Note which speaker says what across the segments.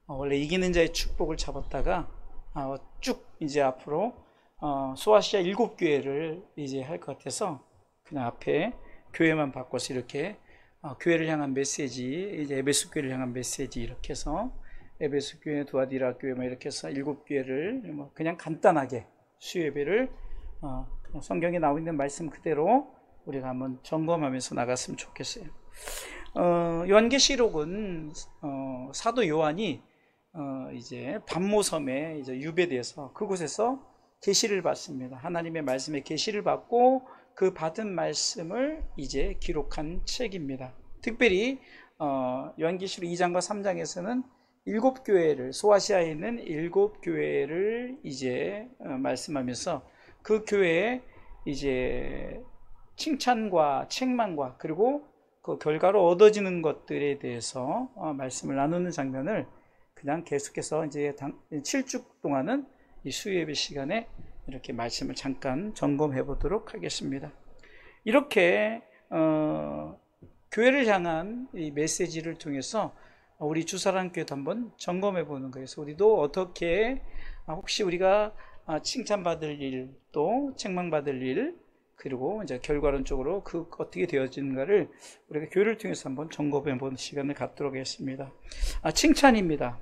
Speaker 1: 원래 이기는 자의 축복을 잡았다가 쭉 이제 앞으로 소아시아 7교회를 이제 할 것 같아서 그냥 앞에 교회만 바꿔서 이렇게 교회를 향한 메시지, 이제 에베소 교회를 향한 메시지 이렇게 해서 에베소 교회, 두아디라 교회 뭐 이렇게 해서 7교회를 뭐 그냥 간단하게 수요예배를 그냥 성경에 나와 있는 말씀 그대로 우리가 한번 점검하면서 나갔으면 좋겠어요. 요한계시록은 사도 요한이 이제 밤모섬에 이제 유배돼서 그곳에서 계시를 받습니다. 하나님의 말씀에 계시를 받고 그 받은 말씀을 이제 기록한 책입니다. 특별히 요한계시록 2장과 3장에서는 7교회를, 소아시아에 있는 7교회를 이제 말씀하면서 그 교회에 이제 칭찬과 책망과 그리고 그 결과로 얻어지는 것들에 대해서 말씀을 나누는 장면을 그냥 계속해서 이제 7주 동안은 이 수요예배 시간에 이렇게 말씀을 잠깐 점검해 보도록 하겠습니다. 이렇게 교회를 향한 이 메시지를 통해서 우리 주사랑교회도 한번 점검해 보는 거예요. 그래서 우리도 어떻게 혹시 우리가 칭찬받을 일, 또 책망받을 일, 그리고 이제 결과론적으로 그 어떻게 되어지는가를 우리가 교회를 통해서 한번 점검해 보는 시간을 갖도록 하겠습니다. 칭찬입니다.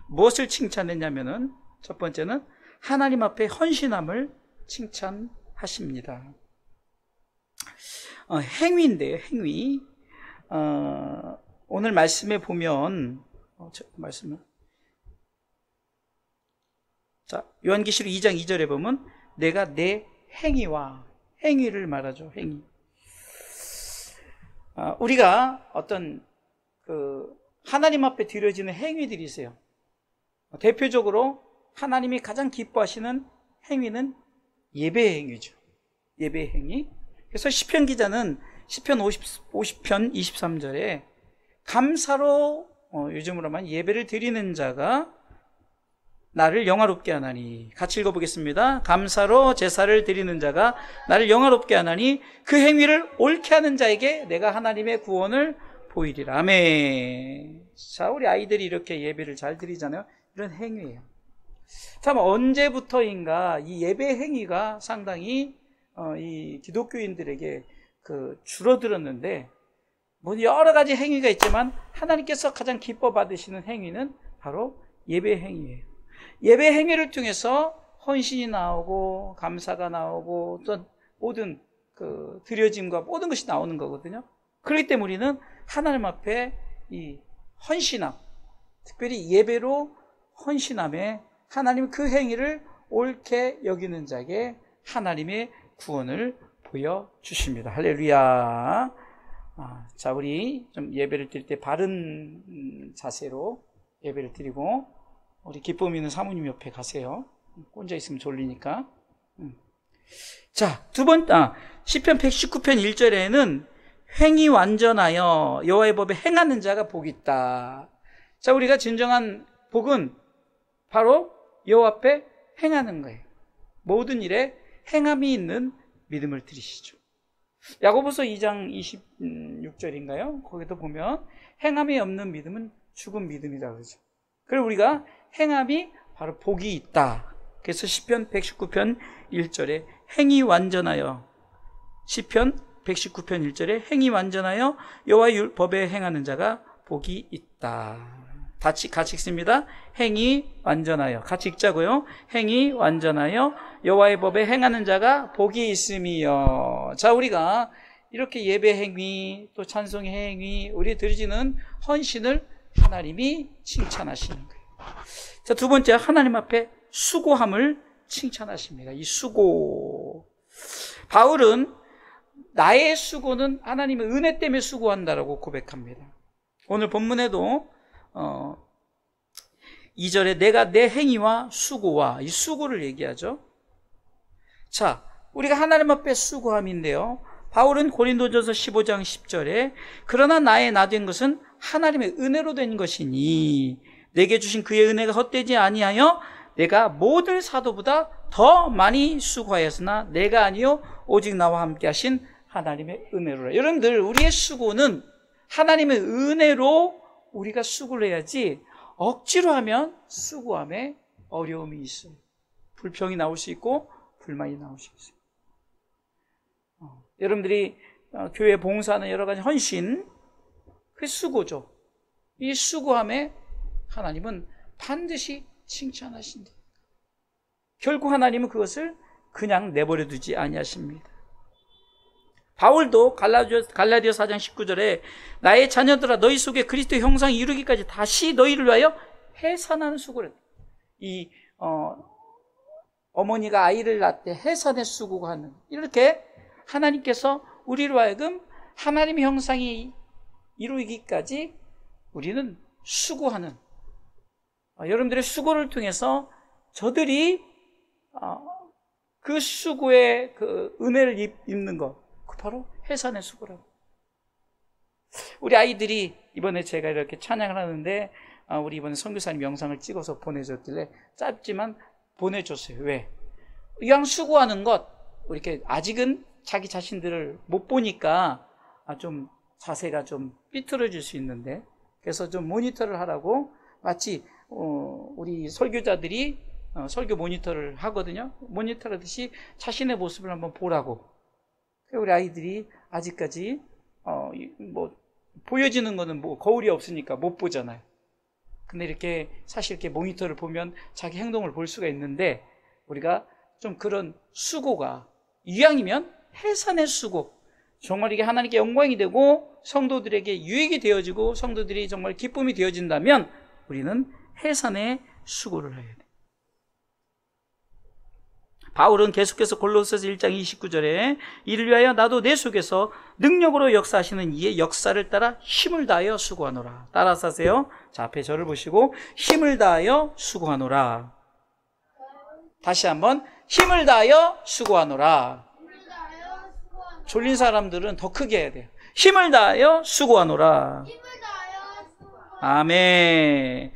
Speaker 1: 무엇을 칭찬했냐면은 첫 번째는 하나님 앞에 헌신함을 칭찬하십니다. 행위인데요, 행위. 오늘 말씀에 보면 자, 요한계시록 2장 2절에 보면 내가 내 행위를 말하죠. 행위. 우리가 어떤 하나님 앞에 드려지는 행위들이 있어요. 대표적으로 하나님이 가장 기뻐하시는 행위는 예배 행위죠. 예배 행위. 그래서 시편 기자는 시편 50편 23절에 감사로 요즘으로 하면 예배를 드리는 자가 나를 영화롭게 하나니, 같이 읽어보겠습니다. 감사로 제사를 드리는 자가 나를 영화롭게 하나니 그 행위를 옳게 하는 자에게 내가 하나님의 구원을 보이리라. 아멘. 자, 우리 아이들이 이렇게 예배를 잘 드리잖아요. 이런 행위예요. 참 언제부터인가 이 예배 행위가 상당히 이 기독교인들에게 줄어들었는데, 뭐 여러 가지 행위가 있지만 하나님께서 가장 기뻐 받으시는 행위는 바로 예배 행위예요. 예배 행위를 통해서 헌신이 나오고 감사가 나오고 또 모든 드려짐과 모든 것이 나오는 거거든요. 그렇기 때문에 우리는 하나님 앞에 이 헌신함, 특별히 예배로 헌신함에 하나님 그 행위를 옳게 여기는 자에게 하나님의 구원을 보여주십니다. 할렐루야. 자, 우리 좀 예배를 드릴 때 바른 자세로 예배를 드리고, 우리 기쁨 있는 사모님 옆에 가세요. 혼자 있으면 졸리니까. 자, 시편 119편 1절에는 행위 완전하여 여호와의 법에 행하는 자가 복이 있다. 자, 우리가 진정한 복은 바로 여호와 앞에 행하는 거예요. 모든 일에 행함이 있는 믿음을 들이시죠. 야고보서 2장 26절인가요? 거기도 보면 행함이 없는 믿음은 죽은 믿음이다 그러죠. 그리고 우리가 행함이 바로 복이 있다. 그래서 시편 119편 1절에 행이 완전하여, 시편 119편 1절에 행이 완전하여 여호와의 법에 행하는 자가 복이 있다. 같이 읽습니다. 행이 완전하여. 같이 읽자고요. 행이 완전하여 여호와의 법에 행하는 자가 복이 있음이요. 자, 우리가 이렇게 예배 행위, 또 찬송의 행위, 우리 드리지는 헌신을 하나님이 칭찬하시는 거예요. 자, 두 번째, 하나님 앞에 수고함을 칭찬하십니다. 이 수고. 바울은 나의 수고는 하나님의 은혜 때문에 수고한다라고 고백합니다. 오늘 본문에도 2절에 내가 내 행위와 수고와, 이 수고를 얘기하죠. 자, 우리가 하나님 앞에 수고함인데요, 바울은 고린도전서 15장 10절에 그러나 나의 나 된 것은 하나님의 은혜로 된 것이니 내게 주신 그의 은혜가 헛되지 아니하여 내가 모든 사도보다 더 많이 수고하였으나 내가 아니요 오직 나와 함께 하신 하나님의 은혜로라. 여러분들, 우리의 수고는 하나님의 은혜로 우리가 수고를 해야지 억지로 하면 수고함에 어려움이 있어요. 불평이 나올 수 있고 불만이 나올 수 있어요. 여러분들이 교회 봉사하는 여러 가지 헌신, 그게 수고죠. 이 수고함에 하나님은 반드시 칭찬하신다. 결국 하나님은 그것을 그냥 내버려 두지 아니하십니다. 바울도 갈라디아 4장 19절에 나의 자녀들아 너희 속에 그리스도의 형상이 이루기까지 다시 너희를 위하여 해산하는 수고를 했다. 이 어머니가 아이를 낳을 때 해산의 수고가 하는, 이렇게 하나님께서 우리로 하여금 하나님의 형상이 이루기까지 우리는 수고하는, 여러분들의 수고를 통해서 저들이 그 수고의 그 은혜를 입는 것, 그 바로 해산의 수고라고. 우리 아이들이 이번에 제가 이렇게 찬양을 하는데 우리 이번에 선교사님 영상을 찍어서 보내줬길래 짧지만 보내줬어요. 왜? 이왕 수고하는 것, 이렇게 아직은 자기 자신들을 못 보니까 좀 자세가 좀 삐뚤어질 수 있는데, 그래서 좀 모니터를 하라고, 마치 우리 설교자들이 설교 모니터를 하거든요. 모니터를 하듯이 자신의 모습을 한번 보라고. 우리 아이들이 아직까지 뭐 보여지는 거는 뭐 거울이 없으니까 못 보잖아요. 근데 이렇게 사실 이렇게 모니터를 보면 자기 행동을 볼 수가 있는데, 우리가 좀 그런 수고가 이왕이면 해산의 수고, 정말 이게 하나님께 영광이 되고 성도들에게 유익이 되어지고 성도들이 정말 기쁨이 되어진다면 우리는 해산의 수고를 해야 돼. 바울은 계속해서 골로새서 1장 29절에 이를 위하여 나도 내 속에서 능력으로 역사하시는 이의 역사를 따라 힘을 다하여 수고하노라. 따라서 하세요. 자, 앞에 저를 보시고 힘을 다하여 수고하노라. 다시 한번 힘을 다하여 수고하노라. 졸린 사람들은 더 크게 해야 돼요. 힘을 다하여 수고하노라. 아멘.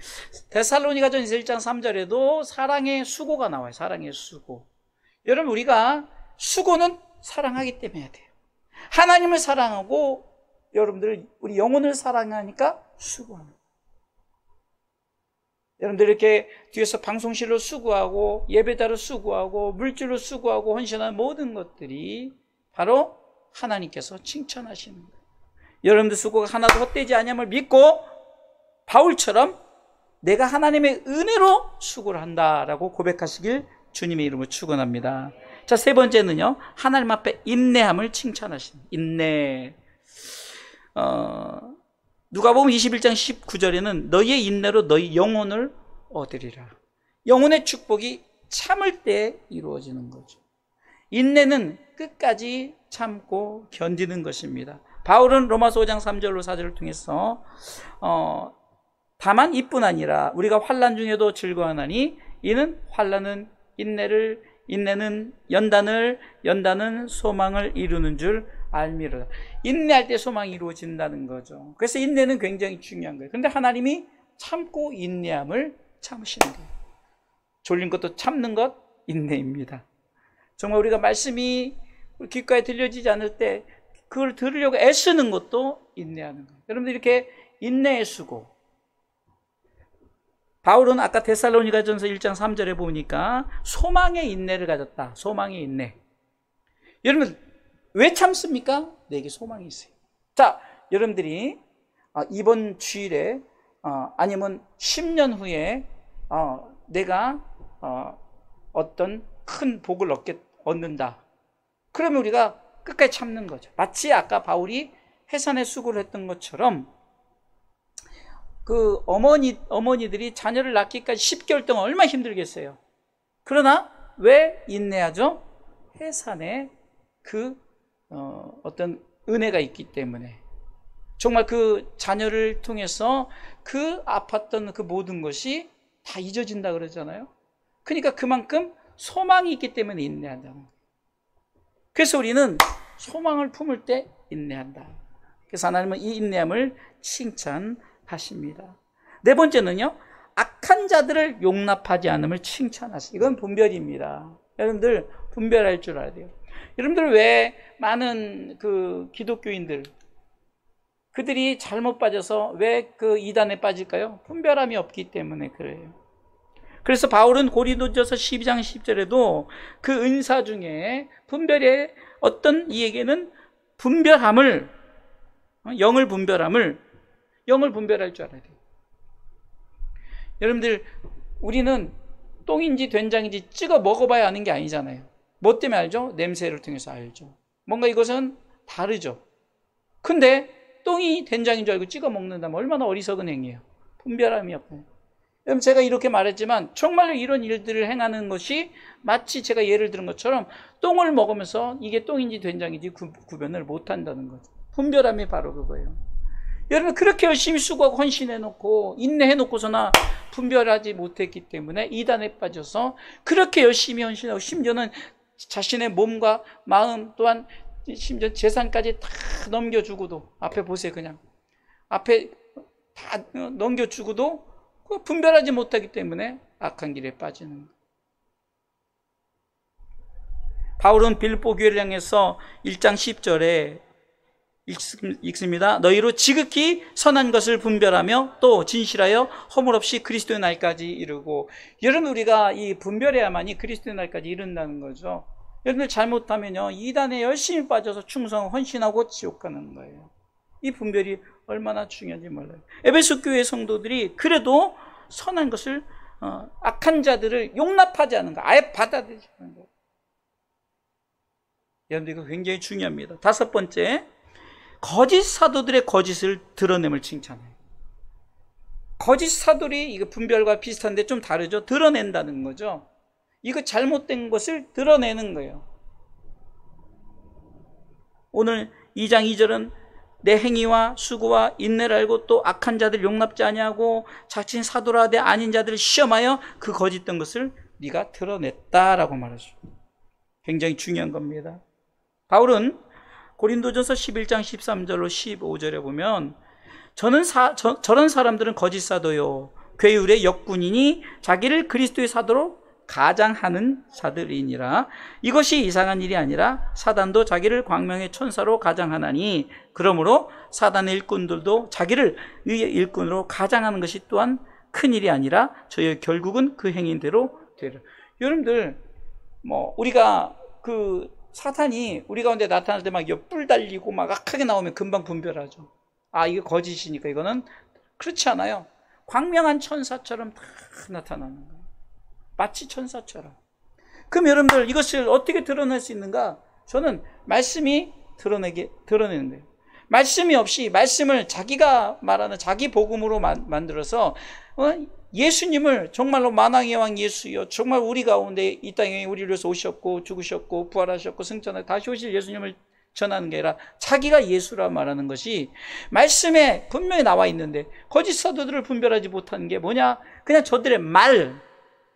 Speaker 1: 데살로니가전서 1장 3절에도 사랑의 수고가 나와요. 사랑의 수고. 여러분, 우리가 수고는 사랑하기 때문에 해야 돼요. 하나님을 사랑하고 여러분들 우리 영혼을 사랑하니까 수고하는 거예요. 여러분들 이렇게 뒤에서 방송실로 수고하고 예배자로 수고하고 물질로 수고하고 헌신하는 모든 것들이 바로 하나님께서 칭찬하시는 거예요. 여러분들 수고가 하나도 헛되지 않음을 믿고 바울처럼 내가 하나님의 은혜로 수고를 한다라고 고백하시길 주님의 이름으로 축원합니다. 자, 세 번째는요, 하나님 앞에 인내함을 칭찬하시는 인내. 누가복음 21장 19절에는 너희의 인내로 너희 영혼을 얻으리라. 영혼의 축복이 참을 때 이루어지는 거죠. 인내는 끝까지 참고 견디는 것입니다. 바울은 로마서 5장 3절로 4절을 통해서 다만 이뿐 아니라 우리가 환난 중에도 즐거워하나니 이는 환난은 인내를, 인내는 연단을, 연단은 소망을 이루는 줄 알미로다. 인내할 때 소망이 이루어진다는 거죠. 그래서 인내는 굉장히 중요한 거예요. 그런데 하나님이 참고 인내함을 참으시는 거예요. 졸린 것도 참는 것 인내입니다. 정말 우리가 말씀이 우리 귓가에 들려지지 않을 때 그걸 들으려고 애쓰는 것도 인내하는 거예요. 여러분들 이렇게 인내의 수고. 바울은 아까 데살로니가전서 1장 3절에 보니까 소망의 인내를 가졌다. 소망의 인내. 여러분 왜 참습니까? 내게 소망이 있어요. 자, 여러분들이 이번 주일에 아니면 10년 후에 내가 어떤 큰 복을 얻는다. 그러면 우리가 끝까지 참는 거죠. 마치 아까 바울이 해산의 수고를 했던 것처럼 그 어머니들이 자녀를 낳기까지 10개월 동안 얼마나 힘들겠어요. 그러나 왜 인내하죠? 해산에 그 어떤 은혜가 있기 때문에. 정말 그 자녀를 통해서 그 아팠던 그 모든 것이 다 잊어진다 그러잖아요. 그러니까 그만큼 소망이 있기 때문에 인내한다는 거예요. 그래서 우리는 소망을 품을 때 인내한다. 그래서 하나님은 이 인내함을 칭찬하십니다. 네 번째는요, 악한 자들을 용납하지 않음을 칭찬하십니다. 이건 분별입니다. 여러분들 분별할 줄 알아야 돼요. 여러분들 왜 많은 그 기독교인들 그들이 잘못 빠져서 왜 그 이단에 빠질까요? 분별함이 없기 때문에 그래요. 그래서 바울은 고린도전서 12장 10절에도 그 은사 중에 분별의 어떤 이에게는 분별함을, 영을 분별할 줄 알아야 돼요. 여러분들, 우리는 똥인지 된장인지 찍어 먹어봐야 아는 게 아니잖아요. 뭐 때문에 알죠? 냄새를 통해서 알죠. 뭔가 이것은 다르죠. 근데 똥이 된장인 줄 알고 찍어 먹는다면 얼마나 어리석은 행위예요. 분별함이 없어요. 여러분, 제가 이렇게 말했지만 정말로 이런 일들을 행하는 것이 마치 제가 예를 들은 것처럼 똥을 먹으면서 이게 똥인지 된장인지 구별을 못한다는 거죠. 분별함이 바로 그거예요. 여러분, 그렇게 열심히 수고하고 헌신해놓고 인내해놓고서나 분별하지 못했기 때문에 이단에 빠져서 그렇게 열심히 헌신하고 심지어는 자신의 몸과 마음 또한 심지어 재산까지 다 넘겨주고도, 앞에 보세요. 그냥 앞에 다 넘겨주고도 분별하지 못하기 때문에 악한 길에 빠지는 거예요. 바울은 빌립보 교회를 향해서 1장 10절에 읽습니다. 너희로 지극히 선한 것을 분별하며 또 진실하여 허물 없이 그리스도의 날까지 이르고. 여러분, 우리가 이 분별해야만이 그리스도의 날까지 이른다는 거죠. 여러분들 잘못하면요, 이단에 열심히 빠져서 충성 헌신하고 지옥 가는 거예요. 이 분별이 얼마나 중요한지 몰라요. 에베소 교회 성도들이 그래도 선한 것을, 악한 자들을 용납하지 않는 거, 아예 받아들이지 않는 거예요. 여러분들, 이거 굉장히 중요합니다. 다섯 번째, 거짓 사도들의 거짓을 드러냄을 칭찬해요. 거짓 사도들이 이거 분별과 비슷한데 좀 다르죠. 드러낸다는 거죠. 이거 잘못된 것을 드러내는 거예요. 오늘 2장 2절은 내 행위와 수고와 인내를 알고 또 악한 자들 용납지 아니하고 자칭 사도라 하되 아닌 자들을 시험하여 그 거짓된 것을 네가 드러냈다라고 말하죠. 굉장히 중요한 겁니다. 바울은 고린도전서 11장 13절로 15절에 보면 저런 사람들은 거짓 사도요 괴율의 역군이니 자기를 그리스도의 사도로 가장하는 자들이니라. 이것이 이상한 일이 아니라 사단도 자기를 광명의 천사로 가장하나니 그러므로 사단의 일꾼들도 자기를 의의 일꾼으로 가장하는 것이 또한 큰 일이 아니라 저의 결국은 그 행인대로 되리라. 여러분들, 우리가 사탄이 우리 가운데 나타날 때 막 뿔 달리고 막 악하게 나오면 금방 분별하죠. 아, 이게 거짓이니까. 이거는 그렇지 않아요. 광명한 천사처럼 다 나타나는 거예요. 마치 천사처럼. 그럼 여러분들, 이것을 어떻게 드러낼 수 있는가? 저는 말씀이 드러내는 거예요. 말씀이 없이 말씀을 자기가 말하는 자기 복음으로 만들어서 예수님을 정말로 만왕의 왕 예수여, 정말 우리 가운데 이 땅에 우리를 위해서 오셨고 죽으셨고 부활하셨고 승천하고 다시 오실 예수님을 전하는 게 아니라 자기가 예수라 말하는 것이 말씀에 분명히 나와 있는데, 거짓 사도들을 분별하지 못하는 게 뭐냐? 그냥 저들의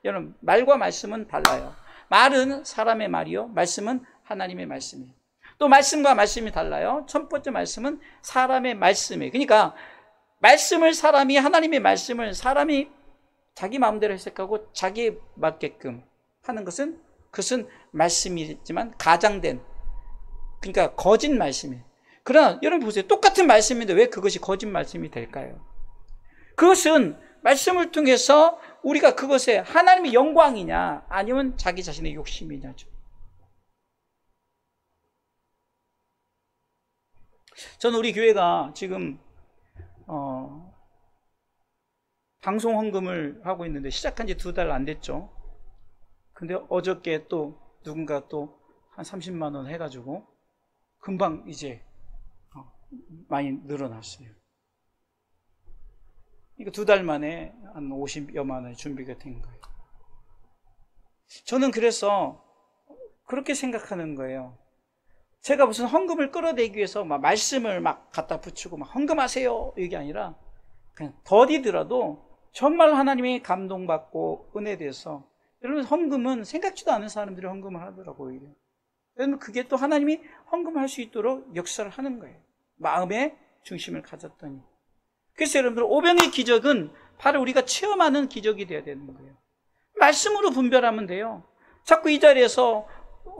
Speaker 1: 여러분, 말과 말씀은 달라요. 말은 사람의 말이요, 말씀은 하나님의 말씀이에요. 또 말씀과 말씀이 달라요. 첫 번째 말씀은 사람의 말씀이에요. 그러니까 하나님의 말씀을 사람이 자기 마음대로 해석하고 자기에 맞게끔 하는 그것은 말씀이지만 가장된, 그러니까 거짓 말씀이에요. 그러나 여러분 보세요. 똑같은 말씀인데 왜 그것이 거짓 말씀이 될까요? 그것은 말씀을 통해서 우리가 그것에 하나님의 영광이냐 아니면 자기 자신의 욕심이냐죠. 저는 우리 교회가 지금 방송 헌금을 하고 있는데 시작한 지 2달 안 됐죠. 근데 어저께 또 누군가 또 한 30만 원 해가지고 금방 이제 많이 늘어났어요. 이거 2달 만에 한 50여만 원의 준비가 된 거예요. 저는 그래서 그렇게 생각하는 거예요. 제가 무슨 헌금을 끌어내기 위해서 막 말씀을 막 갖다 붙이고 막 헌금하세요 이게 아니라 그냥 더디더라도 정말 하나님의 감동받고 은혜돼서, 여러분 헌금은 생각지도 않은 사람들이 헌금을 하더라고요. 여러분 그게 또 하나님이 헌금할 수 있도록 역사를 하는 거예요. 마음의 중심을 가졌더니. 그래서 여러분들 오병의 기적은 바로 우리가 체험하는 기적이 돼야 되는 거예요. 말씀으로 분별하면 돼요. 자꾸 이 자리에서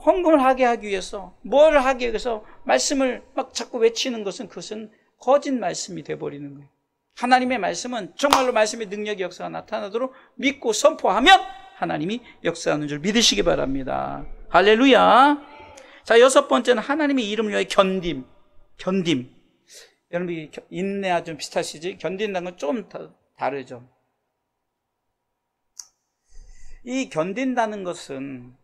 Speaker 1: 헌금을 하게 하기 위해서, 뭘 하기 위해서 말씀을 막 자꾸 외치는 것은 그것은 거짓 말씀이 돼버리는 거예요. 하나님의 말씀은 정말로 말씀의 능력의 역사가 나타나도록 믿고 선포하면 하나님이 역사하는 줄 믿으시기 바랍니다. 할렐루야. 자, 6번째는 하나님의 이름을 위하여 견딤. 여러분이 인내와 좀 비슷하시지? 견딘다는 건 좀 다르죠. 이 견딘다는 것은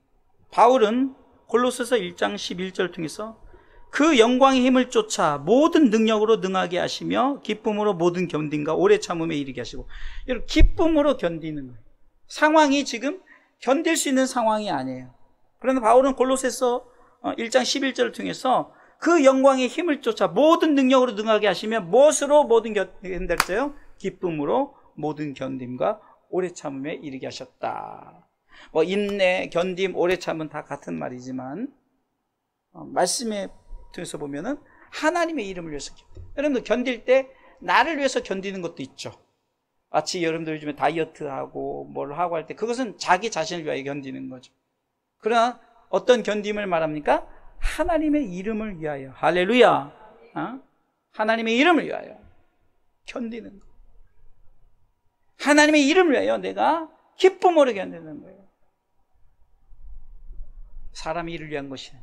Speaker 1: 바울은 골로새서 1장 11절을 통해서 그 영광의 힘을 쫓아 모든 능력으로 능하게 하시며 기쁨으로 모든 견딘과 오래 참음에 이르게 하시고, 여러분 기쁨으로 견디는 거예요. 상황이 지금 견딜 수 있는 상황이 아니에요. 그러나 바울은 골로새서 1장 11절을 통해서 그 영광의 힘을 쫓아 모든 능력으로 능하게 하시며 무엇으로 모든 견딜까요? 기쁨으로 모든 견딤과 오래 참음에 이르게 하셨다. 뭐 인내, 견딤, 오래 참은 다 같은 말이지만 말씀에 통해서 보면은 하나님의 이름을 위해서 여러분들 견딜 때 나를 위해서 견디는 것도 있죠. 마치 여러분들 요즘에 다이어트하고 뭘 하고 할 때 그것은 자기 자신을 위하여 견디는 거죠. 그러나 어떤 견딤을 말합니까? 하나님의 이름을 위하여. 할렐루야. 하나님의 이름을 위하여 견디는 거. 하나님의 이름을 위하여 내가 기쁨으로 견디는 거예요. 사람의 일을 위한 것이.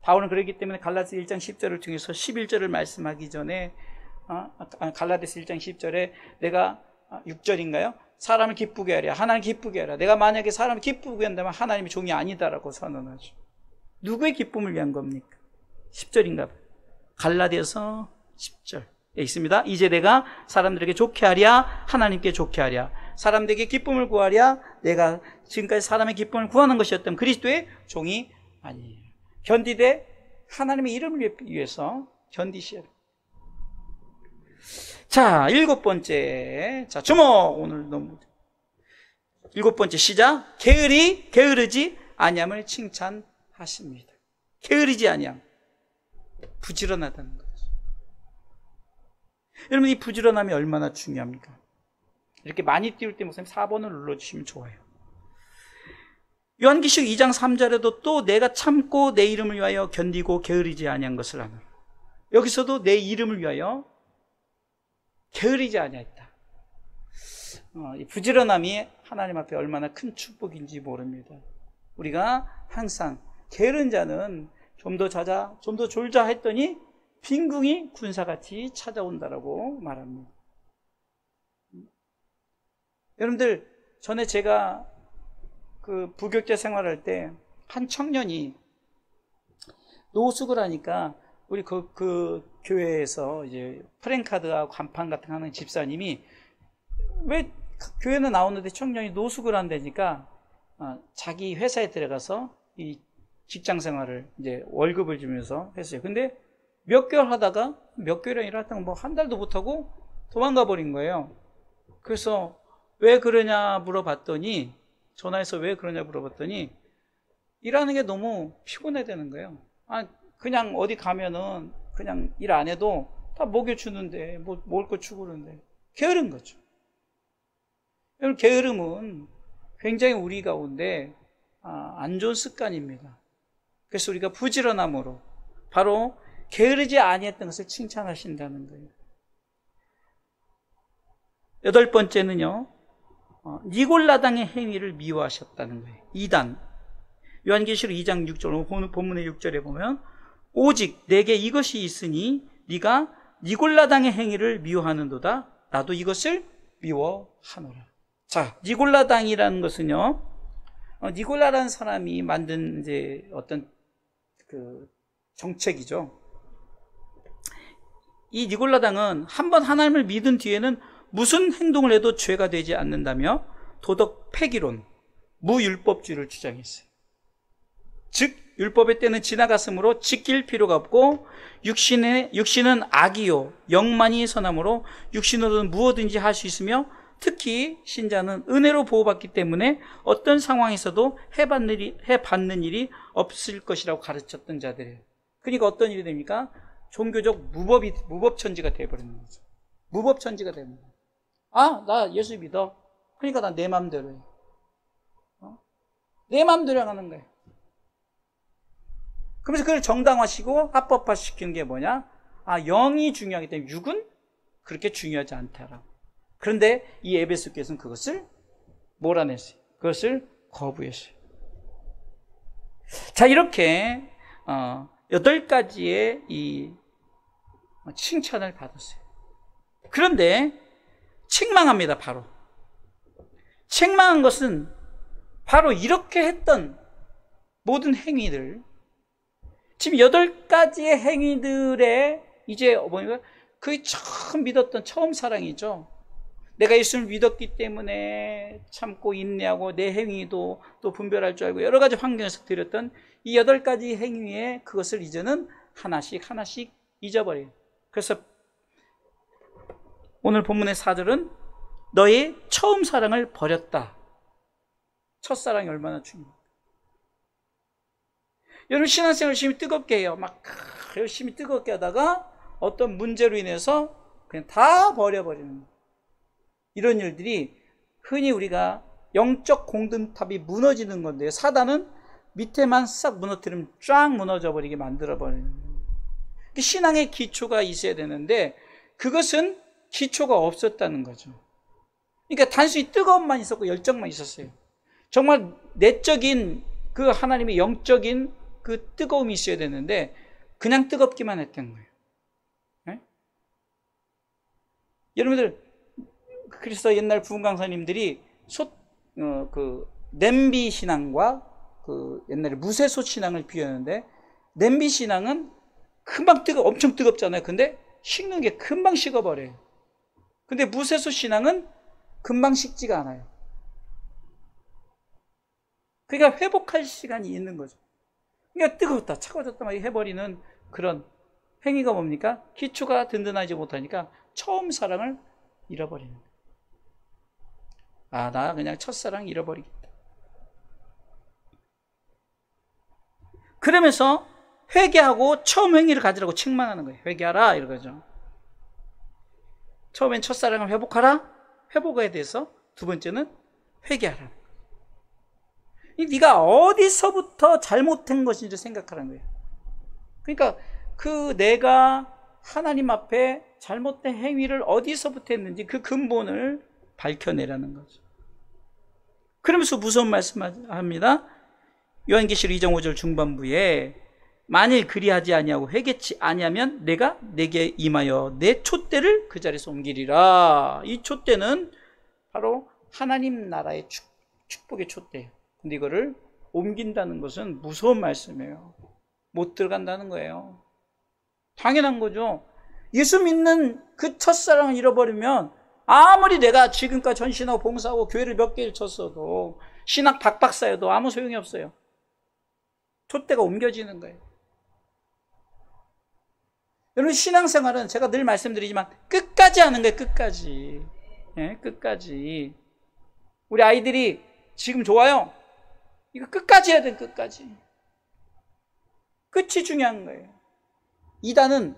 Speaker 1: 바울은 그렇기 때문에 갈라디아서 1장 10절을 통해서 11절을 말씀하기 전에 갈라디아서 1장 10절에 내가 6절인가요? 사람을 기쁘게 하랴. 하나님 기쁘게 하라. 내가 만약에 사람을 기쁘게 한다면 하나님의 종이 아니다라고 선언하죠. 누구의 기쁨을 위한 겁니까? 10절인가 봐요. 갈라디아서 10절에 있습니다. 이제 내가 사람들에게 좋게 하랴, 하나님께 좋게 하랴. 사람들에게 기쁨을 구하랴, 내가 지금까지 사람의 기쁨을 구하는 것이었다면 그리스도의 종이 아니에요. 견디되 하나님의 이름을 위해서 견디시라. 자, 7번째. 자, 주목. 오늘 너무 7번째 시작. 게으르지 아니함을 칭찬하십니다. 게으르지 아니함. 부지런하다는 거죠. 여러분, 이 부지런함이 얼마나 중요합니까? 이렇게 많이 띄울 때 목사님 4번을 눌러주시면 좋아요. 요한계시록 2장 3절에도 또 내가 참고 내 이름을 위하여 견디고 게으르지 아니한 것을 하노라. 여기서도 내 이름을 위하여 게으르지 아니했다. 이 부지런함이 하나님 앞에 얼마나 큰 축복인지 모릅니다. 우리가 항상 게으른 자는 좀 더 자자, 좀 더 졸자 했더니 빈궁이 군사같이 찾아온다라고 말합니다. 여러분들, 전에 제가 그 부교육자 생활할 때 한 청년이 노숙을 하니까 우리 그 교회에서 이제 프랭카드하고 간판 같은 거 하는 집사님이 왜 교회는 나오는데 청년이 노숙을 한다니까 자기 회사에 들어가서 이 직장 생활을 이제 월급을 주면서 했어요. 근데 몇 개월 하다가 몇 개월이 아니라 뭐 한 달도 못하고 도망가 버린 거예요. 그래서 왜 그러냐 물어봤더니, 전화해서 왜 그러냐 물어봤더니 일하는 게 너무 피곤해되는 거예요. 그냥 어디 가면은 그냥 일 안 해도 다 먹여주는데 뭐 먹을 거 주고 그러는데 게으른 거죠. 여러분, 게으름은 굉장히 우리 가운데 안 좋은 습관입니다. 그래서 우리가 부지런함으로 바로 게으르지 아니했던 것을 칭찬하신다는 거예요. 8번째는요, 니골라당의 행위를 미워하셨다는 거예요. 2단. 요한계시록 2장 6절, 본문의 6절에 보면 오직 내게 이것이 있으니 네가 니골라당의 행위를 미워하는도다. 나도 이것을 미워하노라. 자, 니골라당이라는 것은요, 니골라라는 사람이 만든 이제 어떤 그 정책이죠. 이 니골라당은 한번 하나님을 믿은 뒤에는 무슨 행동을 해도 죄가 되지 않는다며 도덕 폐기론, 무율법주의를 주장했어요. 즉 율법의 때는 지나갔으므로 지킬 필요가 없고 육신은 악이요 영만이 선함으로 육신으로는 무엇든지 할 수 있으며 특히 신자는 은혜로 보호받기 때문에 어떤 상황에서도 해받는 일이 없을 것이라고 가르쳤던 자들이에요. 그러니까 어떤 일이 됩니까? 종교적 무법천지가 되어버리는 거죠. 무법천지가 되는 거예요. 나 예수 믿어. 그러니까 나 내 마음대로 해. 내 마음대로 하는 거예요. 그러면서 그걸 정당화시키고 합법화시키는 게 뭐냐? 영이 중요하기 때문에 육은 그렇게 중요하지 않다라고. 그런데 이 에베소 교회에서는 그것을 몰아냈어요. 그것을 거부했어요. 자, 이렇게 8가지의 이 칭찬을 받았어요. 그런데 책망합니다. 바로 책망한 것은 바로 이렇게 했던 모든 행위들, 지금 8가지의 행위들의 이제 뭐니까 그 처음 믿었던 처음 사랑이죠. 내가 예수를 믿었기 때문에 참고 인내하고 내 행위도 또 분별할 줄 알고 여러 가지 환경에서 드렸던 이 8가지 행위에 그것을 이제는 하나씩 잊어버려요. 그래서 오늘 본문의 4절은 너의 처음 사랑을 버렸다. 첫사랑이 얼마나 중요해요. 여러분 신앙생활 열심히 뜨겁게 해요. 막 열심히 뜨겁게 하다가 어떤 문제로 인해서 그냥 다 버려버리는 이런 일들이 흔히 우리가 영적 공든탑이 무너지는 건데요. 사단은 밑에만 싹 무너뜨리면 쫙 무너져버리게 만들어버리는 신앙의 기초가 있어야 되는데 그것은 기초가 없었다는 거죠. 그러니까 단순히 뜨거움만 있었고 열정만 있었어요. 정말 내적인 그 하나님의 영적인 그 뜨거움이 있어야 되는데 그냥 뜨겁기만 했던 거예요. 네? 여러분들 그래서 옛날 부흥 강사님들이 냄비 신앙과 그 옛날에 무쇠솥 신앙을 비유하는데 냄비 신앙은 금방 엄청 뜨겁잖아요. 근데 식는 게 금방 식어버려요. 근데 무쇠솥 신앙은 금방 식지가 않아요. 그러니까 회복할 시간이 있는 거죠. 그러니까 뜨거웠다 차가워졌다 막 해버리는 그런 행위가 뭡니까? 기초가 든든하지 못하니까 처음 사랑을 잃어버리는 거예요. 나 그냥 첫사랑 잃어버리겠다. 그러면서 회개하고 처음 행위를 가지라고 책망하는 거예요. 회개하라 이러죠. 처음엔 첫사랑을 회복하라. 회복에 대해서 두 번째는 회개하라. 네가 어디서부터 잘못한 것인지 생각하라는 거예요. 그러니까 그 내가 하나님 앞에 잘못된 행위를 어디서부터 했는지 그 근본을 밝혀내라는 거죠. 그러면서 무서운 말씀합니다. 요한계시록 2장 5절 중반부에 만일 그리하지 아니하고 회개치 아니하면 내가 내게 임하여 내 촛대를 그 자리에서 옮기리라. 이 촛대는 바로 하나님 나라의 축복의 촛대예요. 근데 이거를 옮긴다는 것은 무서운 말씀이에요. 못 들어간다는 거예요. 당연한 거죠. 예수 믿는 그 첫사랑을 잃어버리면 아무리 내가 지금까지 전신하고 봉사하고 교회를 몇 개를 쳤어도 신학 박박사여도 아무 소용이 없어요. 촛대가 옮겨지는 거예요. 여러분 신앙생활은 제가 늘 말씀드리지만 끝까지 하는 거예요. 끝까지. 네, 끝까지. 우리 아이들이 지금 좋아요. 이거 끝까지 해야 돼. 끝까지. 끝이 중요한 거예요. 이단은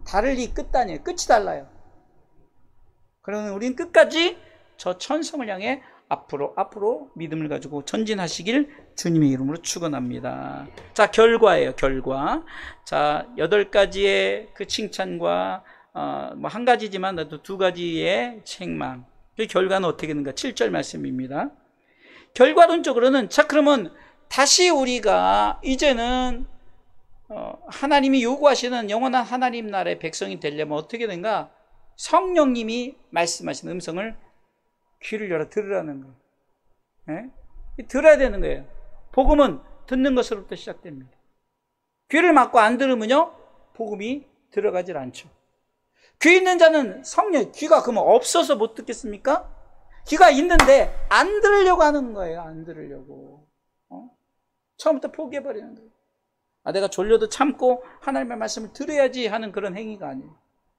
Speaker 1: 달리 끝단이에요. 끝이 달라요. 그러면 우리는 끝까지 저 천성을 향해 앞으로 믿음을 가지고 전진하시길 주님의 이름으로 축원합니다. 자, 결과예요. 결과. 자, 8가지의 그 칭찬과 뭐 한 가지지만 나도 2가지의 책망. 그 결과는 어떻게 되는가? 7절 말씀입니다. 결과론적으로는 자, 그러면 다시 우리가 이제는 하나님이 요구하시는 영원한 하나님 나라의 백성이 되려면 어떻게 되는가? 성령님이 말씀하시는 음성을 귀를 열어 들으라는 거예요. 네? 들어야 되는 거예요. 복음은 듣는 것으로부터 시작됩니다. 귀를 막고 안 들으면요, 복음이 들어가질 않죠. 귀 있는 자는 성령, 귀가 그러면 없어서 못 듣겠습니까? 귀가 있는데 안 들으려고 하는 거예요. 안 들으려고. 처음부터 포기해버리는 거예요. 내가 졸려도 참고 하나님의 말씀을 들어야지 하는 그런 행위가 아니에요.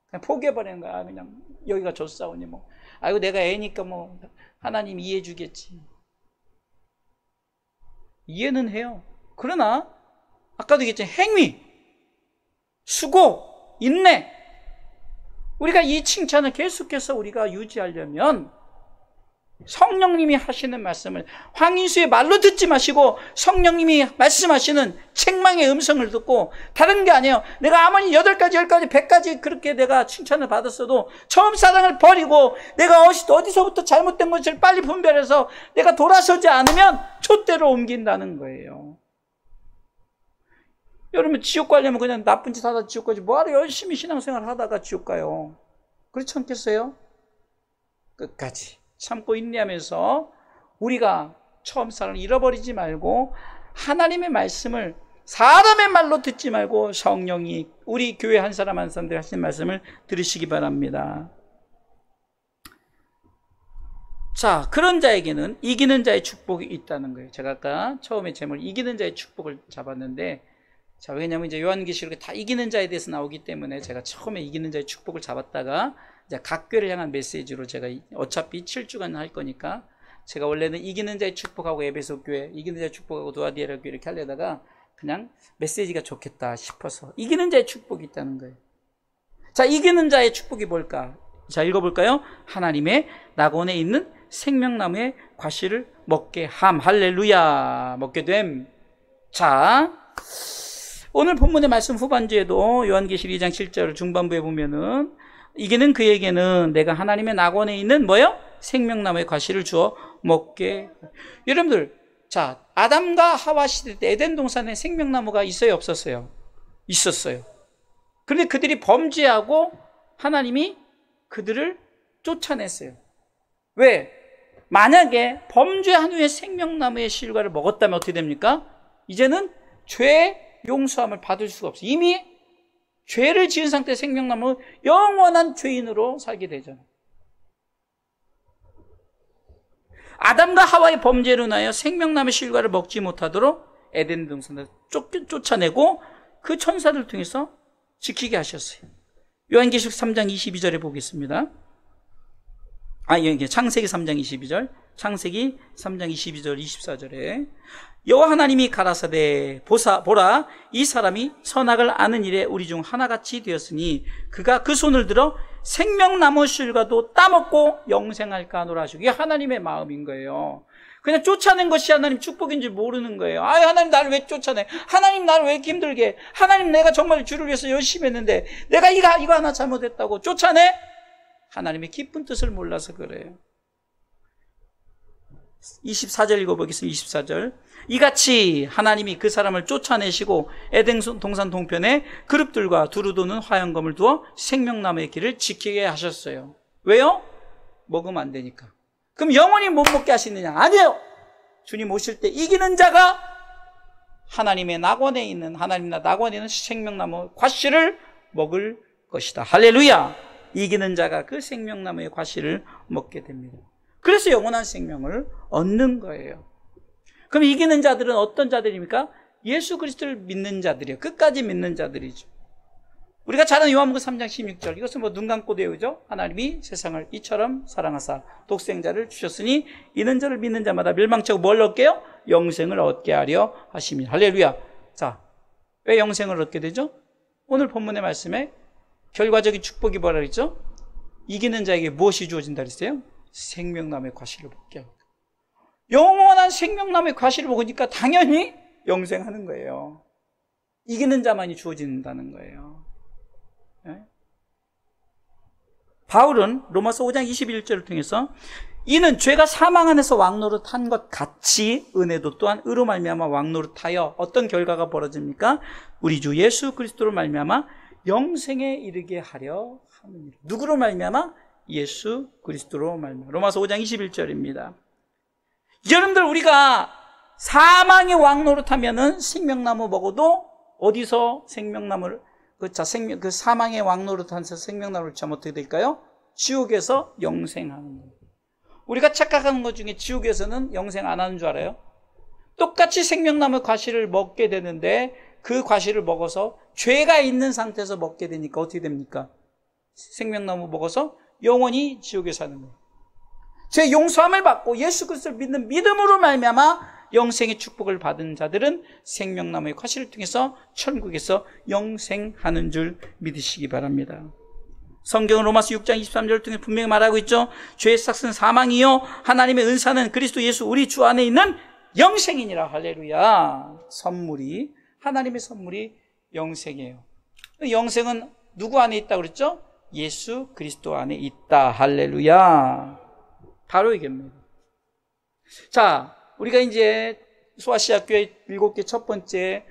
Speaker 1: 그냥 포기해버리는 거야. 그냥 여기가 좋사오니 뭐. 아이고 내가 애니까 뭐 하나님 이해해 주겠지. 이해는 해요. 그러나 아까도 얘기했잖아요. 행위, 수고, 인내. 우리가 이 칭찬을 계속해서 우리가 유지하려면 성령님이 하시는 말씀을 황인수의 말로 듣지 마시고 성령님이 말씀하시는 책망의 음성을 듣고, 다른 게 아니에요. 내가 아무리 8가지, 10가지, 100가지 그렇게 내가 칭찬을 받았어도 처음 사랑을 버리고 내가 어디서부터 잘못된 것을 빨리 분별해서 내가 돌아서지 않으면 촛대로 옮긴다는 거예요. 여러분, 지옥 가려면 그냥 나쁜 짓 하다 지옥 가지 뭐하러 열심히 신앙생활 하다가 지옥 가요? 그렇지 않겠어요? 끝까지 참고 인내하면서 우리가 처음 사랑을 잃어버리지 말고 하나님의 말씀을 사람의 말로 듣지 말고 성령이 우리 교회 한 사람 한 사람들 하시는 말씀을 들으시기 바랍니다. 자, 그런 자에게는 이기는 자의 축복이 있다는 거예요. 제가 아까 처음에 제목을 이기는 자의 축복을 잡았는데, 자, 왜냐면 이제 요한계시록에 다 이기는 자에 대해서 나오기 때문에 제가 처음에 이기는 자의 축복을 잡았다가 이제 각 교회를 향한 메시지로 제가 어차피 7주간 할 거니까 제가 원래는 이기는 자의 축복하고 에베소 교회, 이기는 자의 축복하고 도아디아라 교회 이렇게 하려다가 그냥 메시지가 좋겠다 싶어서 이기는 자의 축복이 있다는 거예요. 자, 이기는 자의 축복이 뭘까? 자, 읽어볼까요? 하나님의 낙원에 있는 생명나무의 과실을 먹게 함. 할렐루야. 먹게 됨. 자, 오늘 본문의 말씀 후반주에도 요한계시록 2장 7절 중반부에 보면은 이기는 그에게는 내가 하나님의 낙원에 있는 뭐요? 생명나무의 과실을 주어 먹게. 여러분들, 자, 아담과 하와 시대 때 에덴 동산에 생명나무가 있어요, 없었어요? 있었어요. 그런데 그들이 범죄하고 하나님이 그들을 쫓아냈어요. 왜? 만약에 범죄한 후에 생명나무의 실과를 먹었다면 어떻게 됩니까? 이제는 죄 용서함을 받을 수가 없어요. 이미 죄를 지은 상태의 생명나무 영원한 죄인으로 살게 되잖아요. 아담과 하와의 범죄로 인하여 생명나무의 실과를 먹지 못하도록 에덴 동산을 쫓아내고 그 천사들을 통해서 지키게 하셨어요. 요한계시록 3장 22절에 보겠습니다. 창세기 3장 22절, 창세기 3장 22절 24절에 여호와 하나님이 가라사대 보라, 이 사람이 선악을 아는 일에 우리 중 하나같이 되었으니 그가 그 손을 들어 생명나무 실과도 따먹고 영생할까 하노라 하시고, 이게 하나님의 마음인 거예요. 그냥 쫓아낸 것이 하나님 축복인 줄 모르는 거예요. 아, 하나님 나를 왜 쫓아내? 하나님 나를 왜 이렇게 힘들게 해? 하나님 내가 정말 주를 위해서 열심히 했는데 내가 이거 하나 잘못했다고 쫓아내? 하나님의 깊은 뜻을 몰라서 그래요. 24절 읽어보겠습니다. 24절. 이같이 하나님이 그 사람을 쫓아내시고 에덴 동산 동편에 그룹들과 두루 도는 화영검을 두어 생명나무의 길을 지키게 하셨어요. 왜요? 먹으면 안 되니까. 그럼 영원히 못 먹게 하시느냐? 아니에요. 주님 오실 때 이기는 자가 하나님의 낙원에 있는, 하나님 낙원에 있는 생명나무 과실을 먹을 것이다. 할렐루야. 이기는 자가 그 생명나무의 과실을 먹게 됩니다. 그래서 영원한 생명을 얻는 거예요. 그럼 이기는 자들은 어떤 자들입니까? 예수 그리스도를 믿는 자들이에요. 끝까지 믿는 자들이죠. 우리가 잘 아는 요한복음 3장 16절, 이것은 눈 감고 외우죠. 하나님이 세상을 이처럼 사랑하사 독생자를 주셨으니 이는 저를 믿는 자마다 멸망치 않고 뭘 얻게요? 영생을 얻게 하려 하심이라. 할렐루야. 자, 왜 영생을 얻게 되죠? 오늘 본문의 말씀에 결과적인 축복이 뭐라 그랬죠? 이기는 자에게 무엇이 주어진다 그랬어요? 생명나무의 과실을 먹게 합니다. 영원한 생명나무의 과실을 먹으니까 당연히 영생하는 거예요. 이기는 자만이 주어진다는 거예요. 네? 바울은 로마서 5장 21절을 통해서 이는 죄가 사망 안에서 왕노릇한 것 같이 은혜도 또한 의로 말미암아 왕노릇하여 어떤 결과가 벌어집니까? 우리 주 예수 그리스도로 말미암아 영생에 이르게 하려 함이니라. 누구로 말미암아? 예수 그리스도로 말미암아. 로마서 5장 21절입니다. 여러분들, 우리가 사망의 왕노릇하면은 생명나무 먹어도 어디서 생명나무를 그 사망의 왕노릇하면서 생명나무를 참 어떻게 될까요? 지옥에서 영생하는 거예요. 우리가 착각하는 것 중에 지옥에서는 영생 안 하는 줄 알아요? 똑같이 생명나무 과실을 먹게 되는데 그 과실을 먹어서 죄가 있는 상태에서 먹게 되니까 어떻게 됩니까? 생명나무 먹어서 영원히 지옥에 사는 거예요. 죄 용서함을 받고 예수 그리스도를 믿는 믿음으로 말미암아 영생의 축복을 받은 자들은 생명나무의 과실을 통해서 천국에서 영생하는 줄 믿으시기 바랍니다. 성경은 로마서 6장 23절을 통해 분명히 말하고 있죠. 죄의 삭은 사망이요 하나님의 은사는 그리스도 예수 우리 주 안에 있는 영생이니라. 할렐루야. 선물이, 하나님의 선물이 영생이에요. 영생은 누구 안에 있다고 그랬죠? 예수 그리스도 안에 있다. 할렐루야. 바로 이겁니다. 자, 우리가 이제 소아시아 교회 7개 첫 번째,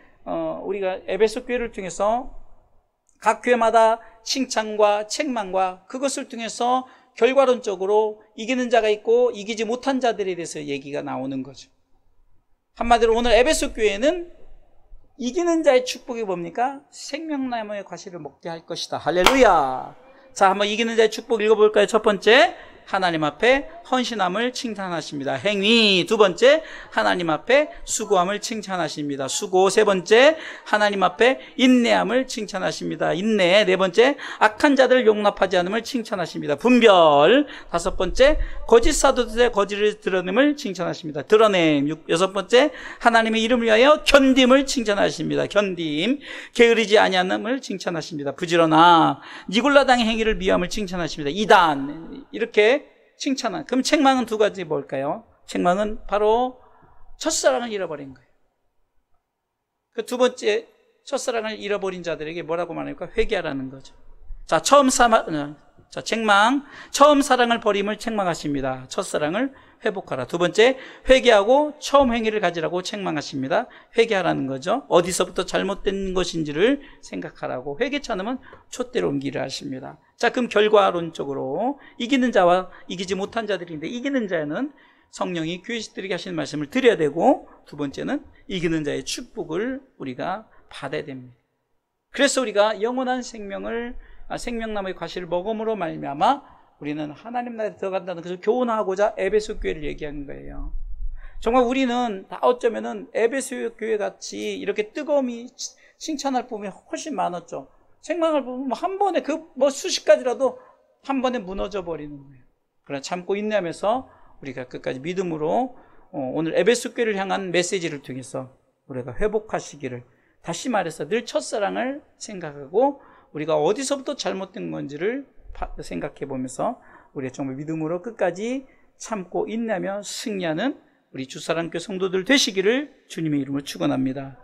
Speaker 1: 우리가 에베소 교회를 통해서 각 교회마다 칭찬과 책망과 그것을 통해서 결과론적으로 이기는 자가 있고 이기지 못한 자들에 대해서 얘기가 나오는 거죠. 한마디로 오늘 에베소 교회는 이기는 자의 축복이 뭡니까? 생명나무의 과실을 먹게 할 것이다. 할렐루야. 자, 한번 이기는 자의 축복 읽어볼까요? 첫 번째, 하나님 앞에 헌신함을 칭찬하십니다. 행위. 두 번째, 하나님 앞에 수고함을 칭찬하십니다. 수고. 세 번째, 하나님 앞에 인내함을 칭찬하십니다. 인내. 네 번째, 악한 자들을 용납하지 않음을 칭찬하십니다. 분별. 다섯 번째, 거짓 사도들의 거짓을 드러냄을 칭찬하십니다. 드러냄. 여섯 번째, 하나님의 이름을 위하여 견딤을 칭찬하십니다. 견딤. 게으르지 아니함을 칭찬하십니다. 부지런함. 니골라당의 행위를 미함을 칭찬하십니다. 이단. 이렇게 칭찬한. 그럼 책망은 두 가지 뭘까요? 책망은 바로 첫사랑을 잃어버린 거예요. 그 두 번째, 첫사랑을 잃어버린 자들에게 뭐라고 말합니까? 회개하라는 거죠. 자, 책망. 처음 사랑을 버림을 책망하십니다. 첫사랑을 회복하라. 두 번째, 회개하고 처음 행위를 가지라고 책망하십니다. 회개하라는 거죠. 어디서부터 잘못된 것인지를 생각하라고. 회개치 않으면 촛대로 옮기려 하십니다. 자, 그럼 결과론적으로 이기는 자와 이기지 못한 자들인데, 이기는 자는 성령이 교회식들에게 하시는 말씀을 드려야 되고, 두 번째는 이기는 자의 축복을 우리가 받아야 됩니다. 그래서 우리가 영원한 생명나무의 과실을 먹음으로 말미암아 우리는 하나님 나라에 들어간다는 것을 교훈하고자 에베소 교회를 얘기하는 거예요. 정말 우리는 다 어쩌면은 에베소 교회 같이 이렇게 뜨거움이 칭찬할 부분이 훨씬 많았죠. 책망할 부분 한 번에 수십 가지라도 한 번에 무너져 버리는 거예요. 그러나 참고 인내하면서 우리가 끝까지 믿음으로 오늘 에베소 교회를 향한 메시지를 통해서 우리가 회복하시기를, 다시 말해서 늘 첫사랑을 생각하고 우리가 어디서부터 잘못된 건지를 생각해 보면서 우리가 정말 믿음으로 끝까지 참고 인내하며 승리하는 우리 주사랑교회 성도들 되시기를 주님의 이름으로 축원합니다.